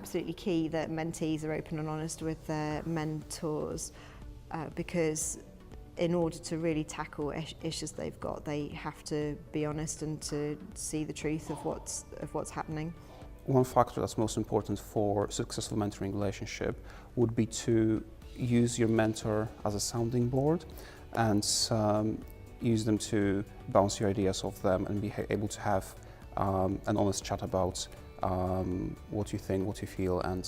absolutely key that mentees are open and honest with their mentors, because in order to really tackle issues they've got, they have to be honest and to see the truth of what's happening. One factor that's most important for successful mentoring relationship would be to use your mentor as a sounding board and use them to bounce your ideas off them and be able to have an honest chat about what you think, what you feel, and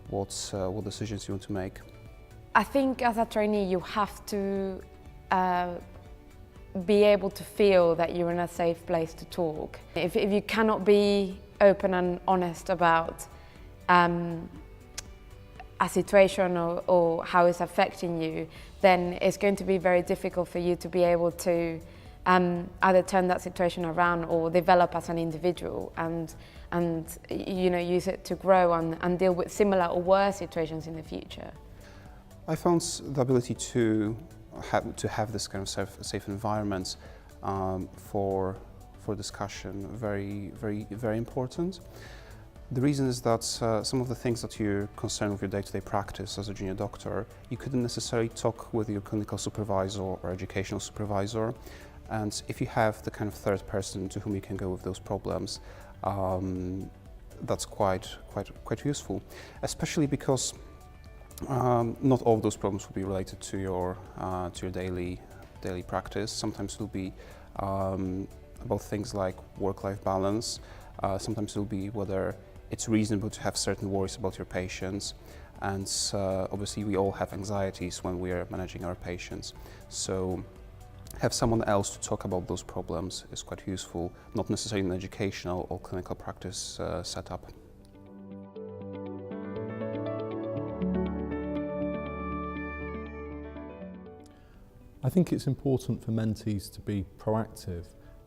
what decisions you want to make. I think as a trainee you have to be able to feel that you're in a safe place to talk. If you cannot be open and honest about a situation or how it's affecting you, then it's going to be very difficult for you to be able to either turn that situation around or develop as an individual and use it to grow and deal with similar or worse situations in the future. I found the ability to have this kind of safe environment for discussion very important. The reason is that some of the things that you're concerned with your day-to-day practice as a junior doctor, you couldn't necessarily talk with your clinical supervisor or educational supervisor. And if you have the kind of third person to whom you can go with those problems, that's quite useful, especially because not all of those problems will be related to your daily practice. Sometimes it will be about things like work-life balance. Sometimes it will be whether it's reasonable to have certain worries about your patients. And obviously we all have anxieties when we are managing our patients. So have someone else to talk about those problems is quite useful, not necessarily in an educational or clinical practice setup. I think it's important for mentees to be proactive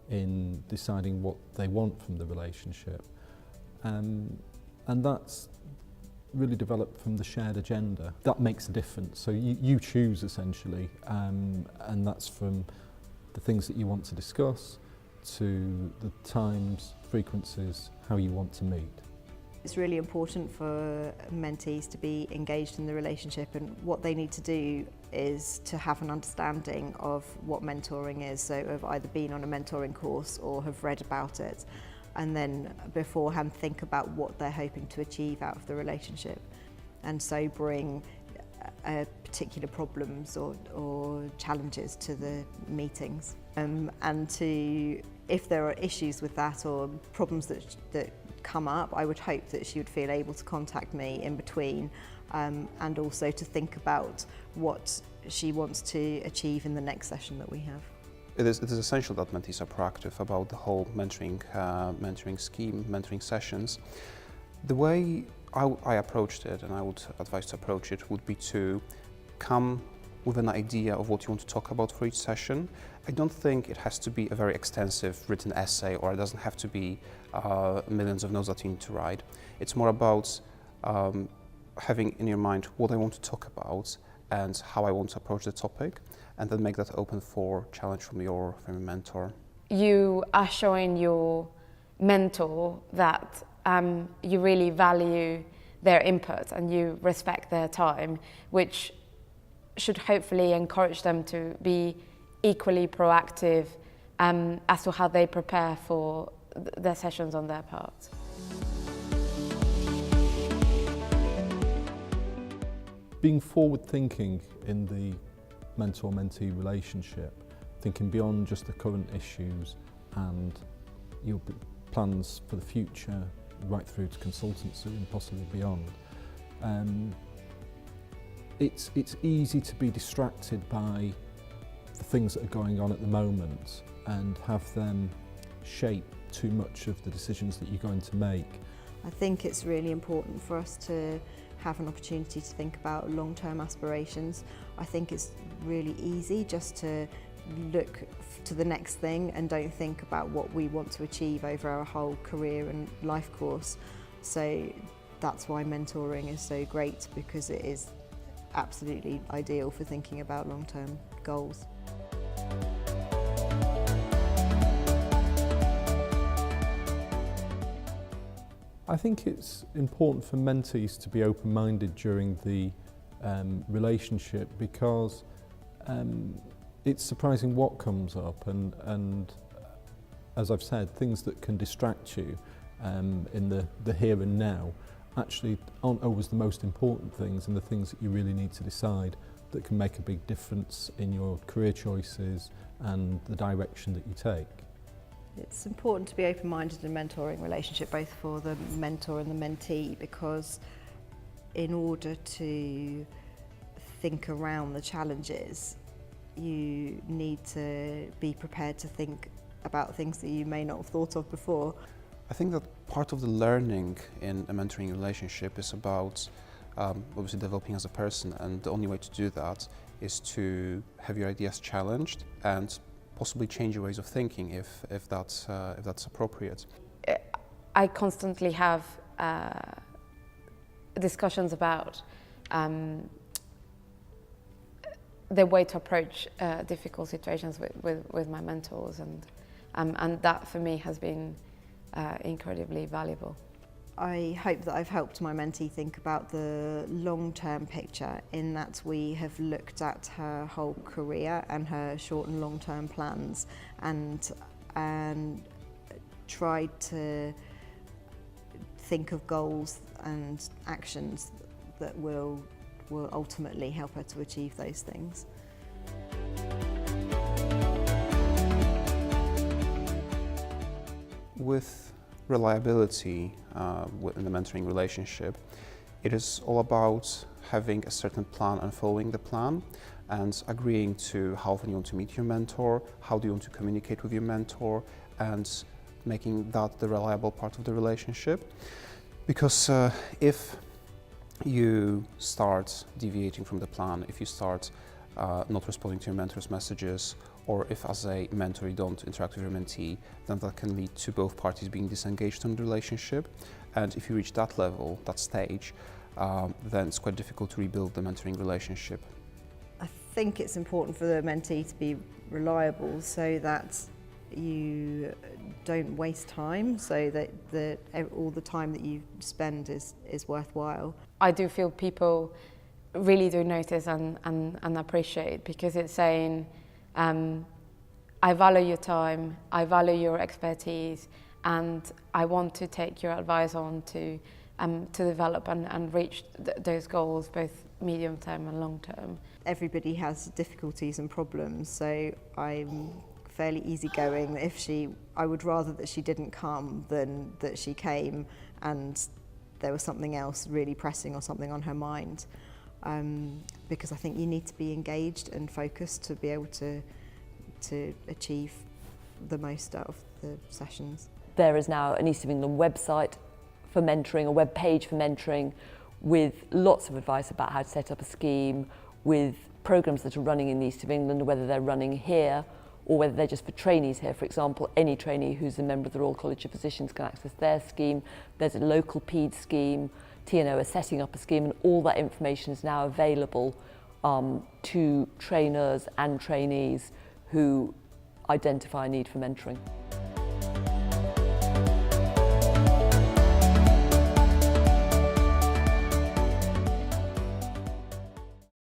in deciding what they want from the relationship, and that's really developed from the shared agenda. That makes a difference, so you choose essentially, and that's from the things that you want to discuss to the times, frequencies, how you want to meet. It's really important for mentees to be engaged in the relationship, and what they need to do is to have an understanding of what mentoring is, so have either been on a mentoring course or have read about it, and then beforehand think about what they're hoping to achieve out of the relationship, and so bring particular problems or challenges to the meetings, and to, if there are issues with that or problems that come up, I would hope that she would feel able to contact me in between, and also to think about what she wants to achieve in the next session that we have. It is essential that mentees are proactive about the whole mentoring scheme, mentoring sessions. The way I approached it, and I would advise to approach it, would be to come with an idea of what you want to talk about for each session. I don't think it has to be a very extensive written essay, or it doesn't have to be millions of notes that you need to write. It's more about having in your mind what I want to talk about and how I want to approach the topic, and then make that open for challenge from your mentor. You are showing your mentor that you really value their input and you respect their time, which should hopefully encourage them to be equally proactive as to how they prepare for their sessions on their part. Being forward-thinking in the mentor-mentee relationship, thinking beyond just the current issues and your plans for the future, right through to consultancy and possibly beyond. It's easy to be distracted by the things that are going on at the moment and have them shape too much of the decisions that you're going to make. I think it's really important for us to have an opportunity to think about long-term aspirations. I think it's really easy just to look to the next thing and don't think about what we want to achieve over our whole career and life course. So that's why mentoring is so great, because it is absolutely ideal for thinking about long-term goals. I think it's important for mentees to be open-minded during the relationship, because it's surprising what comes up, and as I've said, things that can distract you in the here and now actually aren't always the most important things, and the things that you really need to decide that can make a big difference in your career choices and the direction that you take. It's important to be open-minded in a mentoring relationship, both for the mentor and the mentee, because in order to think around the challenges, you need to be prepared to think about things that you may not have thought of before. I think that part of the learning in a mentoring relationship is about obviously developing as a person, and the only way to do that is to have your ideas challenged and possibly change your ways of thinking if that's appropriate. I constantly have discussions about the way to approach difficult situations with my mentors, and that for me has been incredibly valuable. I hope that I've helped my mentee think about the long-term picture, in that we have looked at her whole career and her short and long-term plans, and tried to think of goals and actions that will ultimately help her to achieve those things. With reliability in the mentoring relationship, it is all about having a certain plan and following the plan, and agreeing to how often you want to meet your mentor, how do you want to communicate with your mentor, and making that the reliable part of the relationship. Because if you start deviating from the plan, if you start not responding to your mentor's messages, or if as a mentor you don't interact with your mentee, then that can lead to both parties being disengaged from the relationship. And if you reach that level, that stage, then it's quite difficult to rebuild the mentoring relationship. I think it's important for the mentee to be reliable, so that you don't waste time, so that all the time that you spend is worthwhile. I do feel people really do notice and appreciate, because it's saying, I value your time, I value your expertise, and I want to take your advice on to develop and reach those goals, both medium term and long term. Everybody has difficulties and problems, so I'm fairly easygoing. I would rather that she didn't come than that she came and there was something else really pressing or something on her mind. Because I think you need to be engaged and focused to be able to achieve the most out of the sessions. There is now an East of England website for mentoring, a web page for mentoring, with lots of advice about how to set up a scheme, with programmes that are running in the East of England, whether they're running here or whether they're just for trainees here. For example, any trainee who's a member of the Royal College of Physicians can access their scheme. There's a local PED scheme. TNO are setting up a scheme, and all that information is now available to trainers and trainees who identify a need for mentoring.